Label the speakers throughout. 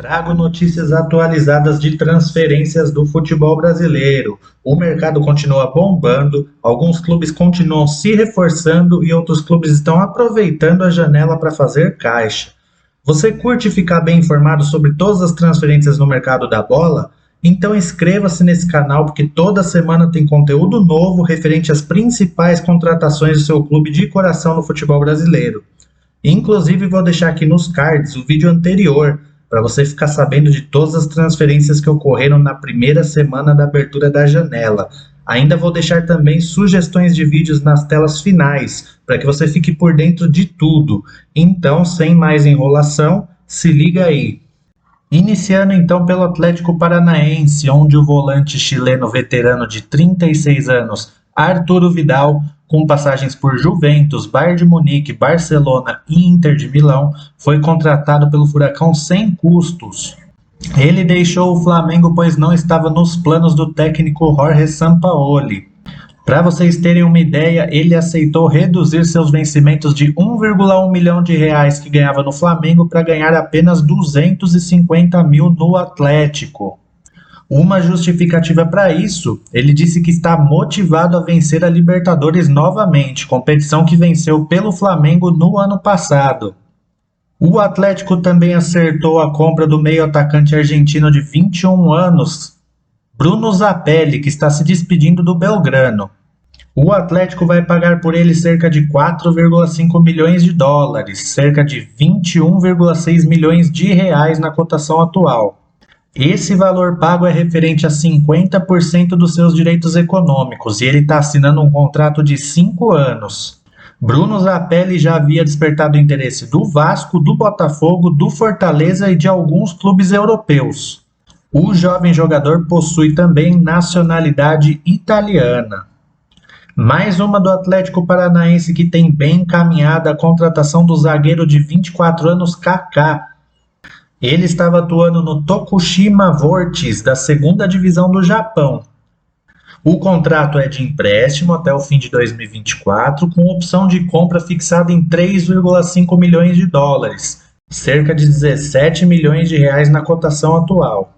Speaker 1: Trago notícias atualizadas de transferências do futebol brasileiro. O mercado continua bombando, alguns clubes continuam se reforçando e outros clubes estão aproveitando a janela para fazer caixa. Você curte ficar bem informado sobre todas as transferências no mercado da bola? Então inscreva-se nesse canal porque toda semana tem conteúdo novo referente às principais contratações do seu clube de coração no futebol brasileiro. Inclusive vou deixar aqui nos cards o vídeo anterior para você ficar sabendo de todas as transferências que ocorreram na primeira semana da abertura da janela. Ainda vou deixar também sugestões de vídeos nas telas finais, para que você fique por dentro de tudo. Então, sem mais enrolação, se liga aí. Iniciando então pelo Atlético Paranaense, onde o volante chileno veterano de 36 anos, Arturo Vidal, com passagens por Juventus, Bayern de Munique, Barcelona e Inter de Milão, foi contratado pelo Furacão sem custos. Ele deixou o Flamengo pois não estava nos planos do técnico Jorge Sampaoli. Para vocês terem uma ideia, ele aceitou reduzir seus vencimentos de 1,1 milhão de reais que ganhava no Flamengo para ganhar apenas 250 mil no Atlético. Uma justificativa para isso, ele disse que está motivado a vencer a Libertadores novamente, competição que venceu pelo Flamengo no ano passado. O Atlético também acertou a compra do meio-atacante argentino de 21 anos, Bruno Zapelli, que está se despedindo do Belgrano. O Atlético vai pagar por ele cerca de 4,5 milhões de dólares, cerca de 21,6 milhões de reais na cotação atual. Esse valor pago é referente a 50% dos seus direitos econômicos e ele está assinando um contrato de 5 anos. Bruno Zapelli já havia despertado o interesse do Vasco, do Botafogo, do Fortaleza e de alguns clubes europeus. O jovem jogador possui também nacionalidade italiana. Mais uma do Atlético Paranaense que tem bem encaminhada a contratação do zagueiro de 24 anos Kaká. Ele estava atuando no Tokushima Vortis, da segunda divisão do Japão. O contrato é de empréstimo até o fim de 2024, com opção de compra fixada em 3,5 milhões de dólares, cerca de 17 milhões de reais na cotação atual.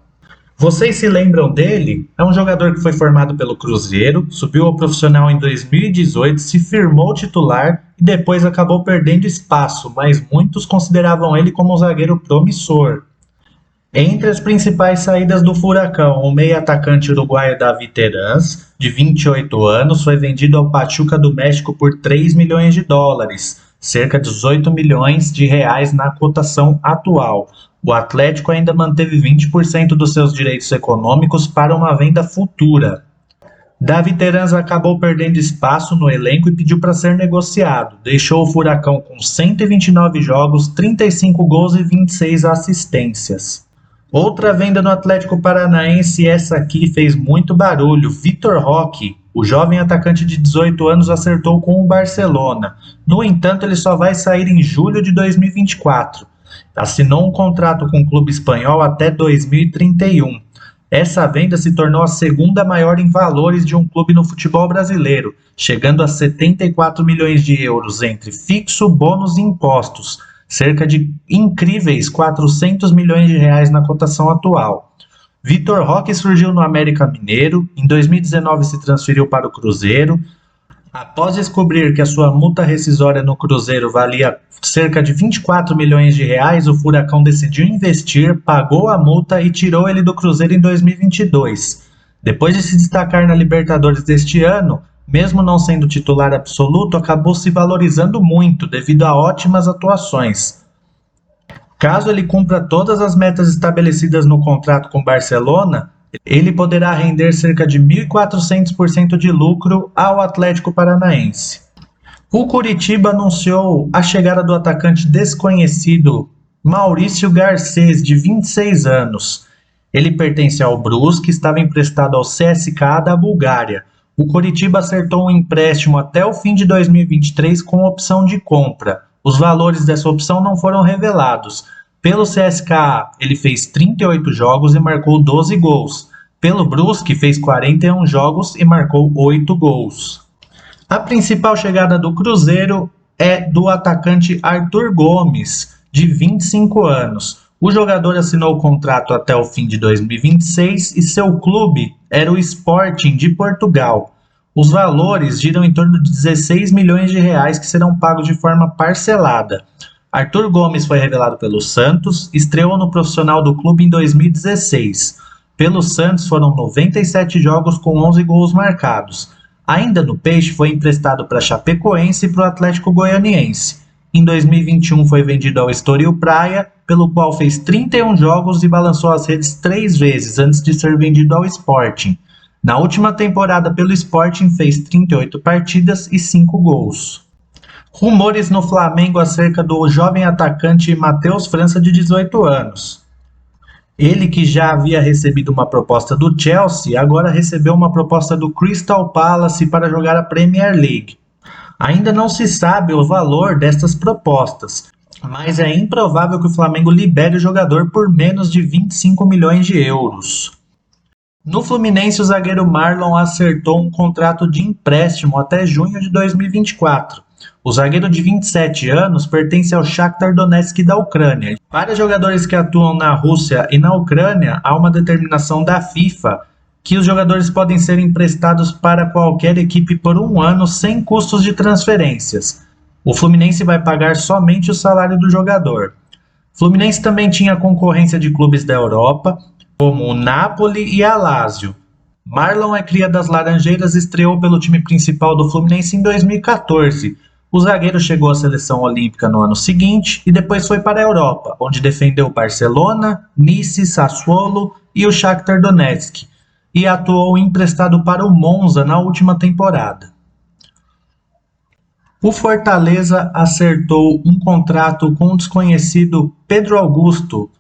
Speaker 1: Vocês se lembram dele? É um jogador que foi formado pelo Cruzeiro, subiu ao profissional em 2018, se firmou titular e depois acabou perdendo espaço, mas muitos consideravam ele como um zagueiro promissor. Entre as principais saídas do Furacão, o meio-atacante uruguaio David Terans, de 28 anos, foi vendido ao Pachuca do México por 3 milhões de dólares, cerca de 18 milhões de reais na cotação atual. O Atlético ainda manteve 20% dos seus direitos econômicos para uma venda futura. David Terans acabou perdendo espaço no elenco e pediu para ser negociado. Deixou o Furacão com 129 jogos, 35 gols e 26 assistências. Outra venda no Atlético Paranaense, essa aqui fez muito barulho. Vitor Roque, o jovem atacante de 18 anos, acertou com o Barcelona. No entanto, ele só vai sair em julho de 2024. Assinou um contrato com o clube espanhol até 2031. Essa venda se tornou a segunda maior em valores de um clube no futebol brasileiro, chegando a 74 milhões de euros entre fixo, bônus e impostos, cerca de incríveis 400 milhões de reais na cotação atual. Vitor Roque surgiu no América Mineiro, em 2019 se transferiu para o Cruzeiro. Após descobrir que a sua multa rescisória no Cruzeiro valia cerca de 24 milhões de reais, o Furacão decidiu investir, pagou a multa e tirou ele do Cruzeiro em 2022. Depois de se destacar na Libertadores deste ano, mesmo não sendo titular absoluto, acabou se valorizando muito devido a ótimas atuações. Caso ele cumpra todas as metas estabelecidas no contrato com o Barcelona, ele poderá render cerca de 1.400% de lucro ao Atlético Paranaense. O Coritiba anunciou a chegada do atacante desconhecido Maurício Garcês, de 26 anos. Ele pertence ao Brusque, estava emprestado ao CSKA da Bulgária. O Coritiba acertou um empréstimo até o fim de 2023 com opção de compra. Os valores dessa opção não foram revelados. Pelo CSKA, ele fez 38 jogos e marcou 12 gols. Pelo Brusque, fez 41 jogos e marcou 8 gols. A principal chegada do Cruzeiro é do atacante Arthur Gomes, de 25 anos. O jogador assinou o contrato até o fim de 2026 e seu clube era o Sporting de Portugal. Os valores giram em torno de 16 milhões de reais que serão pagos de forma parcelada. Arthur Gomes foi revelado pelo Santos, estreou no profissional do clube em 2016. Pelo Santos foram 97 jogos com 11 gols marcados. Ainda no Peixe foi emprestado para Chapecoense e para o Atlético Goianiense. Em 2021 foi vendido ao Estoril Praia, pelo qual fez 31 jogos e balançou as redes 3 vezes antes de ser vendido ao Sporting. Na última temporada pelo Sporting fez 38 partidas e 5 gols. Rumores no Flamengo acerca do jovem atacante Matheus França, de 18 anos. Ele, que já havia recebido uma proposta do Chelsea, agora recebeu uma proposta do Crystal Palace para jogar a Premier League. Ainda não se sabe o valor destas propostas, mas é improvável que o Flamengo libere o jogador por menos de 25 milhões de euros. No Fluminense, o zagueiro Marlon acertou um contrato de empréstimo até junho de 2024. O zagueiro de 27 anos pertence ao Shakhtar Donetsk da Ucrânia. Para jogadores que atuam na Rússia e na Ucrânia, há uma determinação da FIFA que os jogadores podem ser emprestados para qualquer equipe por 1 ano sem custos de transferências. O Fluminense vai pagar somente o salário do jogador. O Fluminense também tinha concorrência de clubes da Europa, como o Napoli e a Lazio. Marlon é cria das Laranjeiras e estreou pelo time principal do Fluminense em 2014. O zagueiro chegou à seleção olímpica no ano seguinte e depois foi para a Europa, onde defendeu Barcelona, Nice, Sassuolo e o Shakhtar Donetsk, e atuou emprestado para o Monza na última temporada. O Fortaleza acertou um contrato com o desconhecido Pedro Augusto,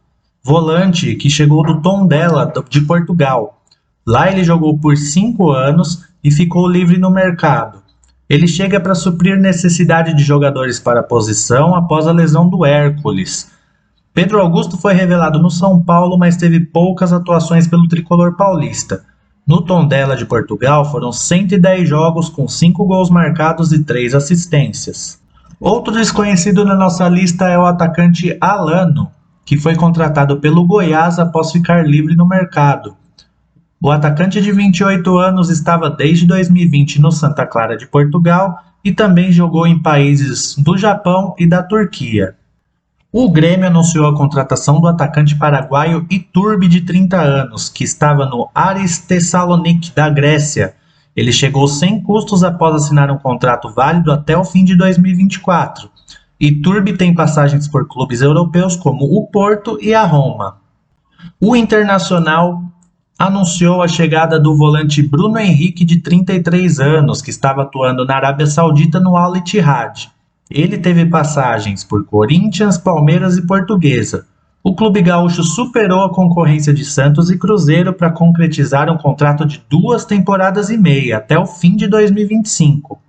Speaker 1: volante que chegou do Tondela de Portugal. Lá ele jogou por 5 anos e ficou livre no mercado. Ele chega para suprir necessidade de jogadores para a posição após a lesão do Hércules. Pedro Augusto foi revelado no São Paulo, mas teve poucas atuações pelo tricolor paulista. No Tondela de Portugal foram 110 jogos com 5 gols marcados e 3 assistências. Outro desconhecido na nossa lista é o atacante Alano, que foi contratado pelo Goiás após ficar livre no mercado. O atacante de 28 anos estava desde 2020 no Santa Clara de Portugal e também jogou em países do Japão e da Turquia. O Grêmio anunciou a contratação do atacante paraguaio Iturbe, de 30 anos, que estava no Aris Thessaloniki da Grécia. Ele chegou sem custos após assinar um contrato válido até o fim de 2024. Iturbe tem passagens por clubes europeus como o Porto e a Roma. O Internacional anunciou a chegada do volante Bruno Henrique, de 33 anos, que estava atuando na Arábia Saudita no Al Ittihad. Ele teve passagens por Corinthians, Palmeiras e Portuguesa. O clube gaúcho superou a concorrência de Santos e Cruzeiro para concretizar um contrato de 2 temporadas e meia, até o fim de 2025.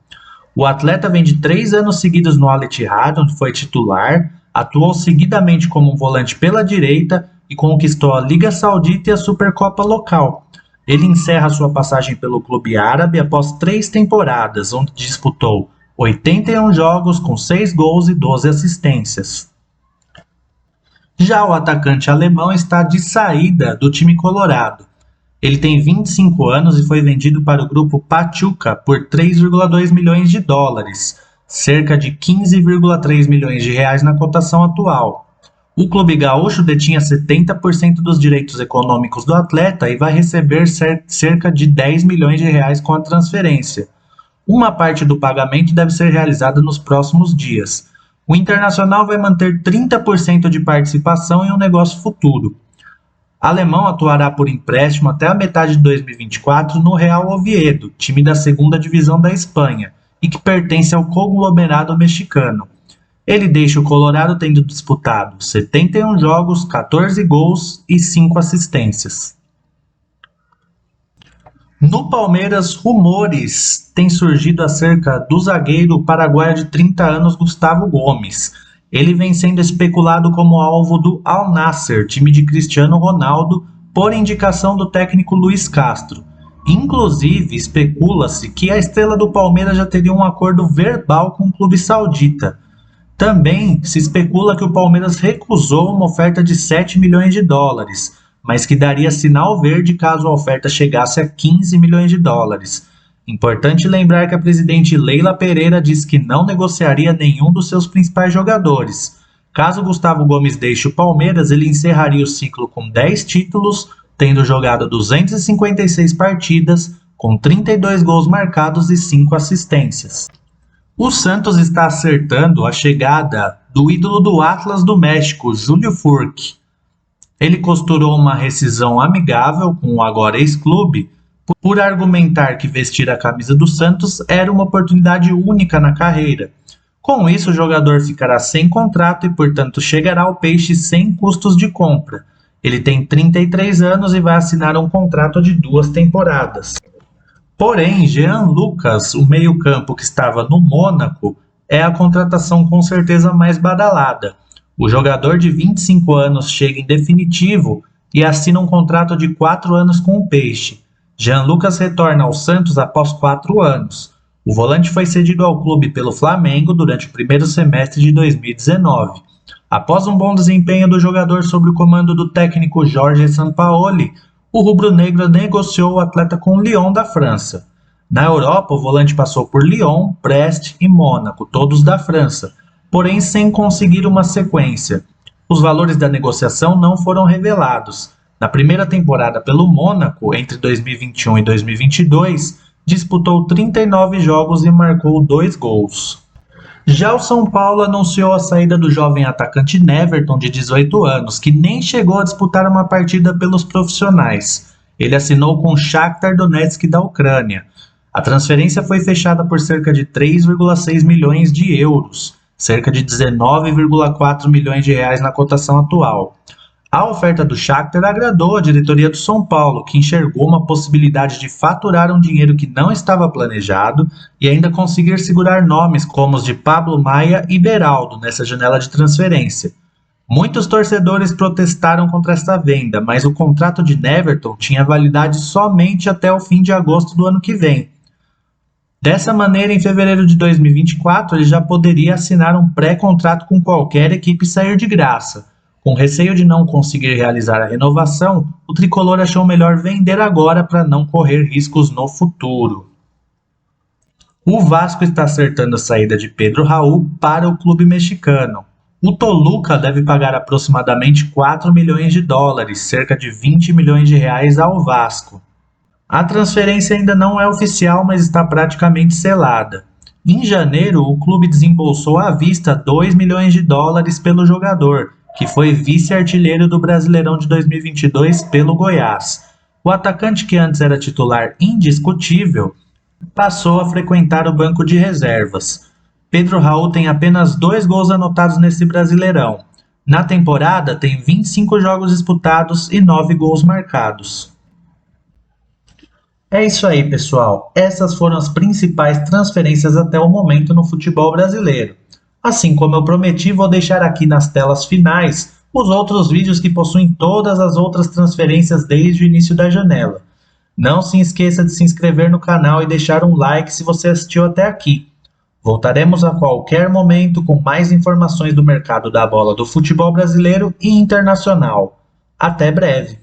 Speaker 1: O atleta vem de 3 anos seguidos no Al Ittihad, onde foi titular, atuou seguidamente como um volante pela direita e conquistou a Liga Saudita e a Supercopa local. Ele encerra sua passagem pelo clube árabe após 3 temporadas, onde disputou 81 jogos com 6 gols e 12 assistências. Já o atacante alemão está de saída do time colorado. Ele tem 25 anos e foi vendido para o grupo Pachuca por 3,2 milhões de dólares, cerca de 15,3 milhões de reais na cotação atual. O clube gaúcho detinha 70% dos direitos econômicos do atleta e vai receber cerca de 10 milhões de reais com a transferência. Uma parte do pagamento deve ser realizada nos próximos dias. O Internacional vai manter 30% de participação em um negócio futuro. Alemão atuará por empréstimo até a metade de 2024 no Real Oviedo, time da 2ª divisão da Espanha, e que pertence ao conglomerado mexicano. Ele deixa o Colorado tendo disputado 71 jogos, 14 gols e 5 assistências. No Palmeiras, rumores têm surgido acerca do zagueiro paraguaio de 30 anos Gustavo Gomes. Ele vem sendo especulado como alvo do Al Nassr, time de Cristiano Ronaldo, por indicação do técnico Luis Castro. Inclusive, especula-se que a estrela do Palmeiras já teria um acordo verbal com o clube saudita. Também se especula que o Palmeiras recusou uma oferta de 7 milhões de dólares, mas que daria sinal verde caso a oferta chegasse a 15 milhões de dólares. Importante lembrar que a presidente Leila Pereira disse que não negociaria nenhum dos seus principais jogadores. Caso Gustavo Gomes deixe o Palmeiras, ele encerraria o ciclo com 10 títulos, tendo jogado 256 partidas, com 32 gols marcados e 5 assistências. O Santos está acertando a chegada do ídolo do Atlas do México, Júlio Furch. Ele costurou uma rescisão amigável com o agora ex-clube por argumentar que vestir a camisa do Santos era uma oportunidade única na carreira. Com isso, o jogador ficará sem contrato e, portanto, chegará ao Peixe sem custos de compra. Ele tem 33 anos e vai assinar um contrato de 2 temporadas. Porém, Jean Lucas, o meio-campo que estava no Mônaco, é a contratação com certeza mais badalada. O jogador de 25 anos chega em definitivo e assina um contrato de 4 anos com o Peixe. Jean Lucas retorna ao Santos após 4 anos. O volante foi cedido ao clube pelo Flamengo durante o primeiro semestre de 2019. Após um bom desempenho do jogador sob o comando do técnico Jorge Sampaoli, o rubro-negro negociou o atleta com o Lyon da França. Na Europa, o volante passou por Lyon, Brest e Mônaco, todos da França, porém sem conseguir uma sequência. Os valores da negociação não foram revelados. Na primeira temporada pelo Mônaco, entre 2021 e 2022, disputou 39 jogos e marcou 2 gols. Já o São Paulo anunciou a saída do jovem atacante Neverton, de 18 anos, que nem chegou a disputar uma partida pelos profissionais. Ele assinou com o Shakhtar Donetsk da Ucrânia. A transferência foi fechada por cerca de 3,6 milhões de euros, cerca de 19,4 milhões de reais na cotação atual. A oferta do Shakhtar agradou a diretoria do São Paulo, que enxergou uma possibilidade de faturar um dinheiro que não estava planejado e ainda conseguir segurar nomes como os de Pablo Maia e Beraldo nessa janela de transferência. Muitos torcedores protestaram contra esta venda, mas o contrato de Neverton tinha validade somente até o fim de agosto do ano que vem. Dessa maneira, em fevereiro de 2024, ele já poderia assinar um pré-contrato com qualquer equipe e sair de graça. Com receio de não conseguir realizar a renovação, o tricolor achou melhor vender agora para não correr riscos no futuro. O Vasco está acertando a saída de Pedro Raul para o clube mexicano. O Toluca deve pagar aproximadamente 4 milhões de dólares, cerca de 20 milhões de reais ao Vasco. A transferência ainda não é oficial, mas está praticamente selada. Em janeiro, o clube desembolsou à vista 2 milhões de dólares pelo jogador, que foi vice-artilheiro do Brasileirão de 2022 pelo Goiás. O atacante, que antes era titular indiscutível, passou a frequentar o banco de reservas. Pedro Raul tem apenas 2 gols anotados nesse Brasileirão. Na temporada, tem 25 jogos disputados e 9 gols marcados. É isso aí, pessoal. Essas foram as principais transferências até o momento no futebol brasileiro. Assim como eu prometi, vou deixar aqui nas telas finais os outros vídeos que possuem todas as outras transferências desde o início da janela. Não se esqueça de se inscrever no canal e deixar um like se você assistiu até aqui. Voltaremos a qualquer momento com mais informações do mercado da bola do futebol brasileiro e internacional. Até breve!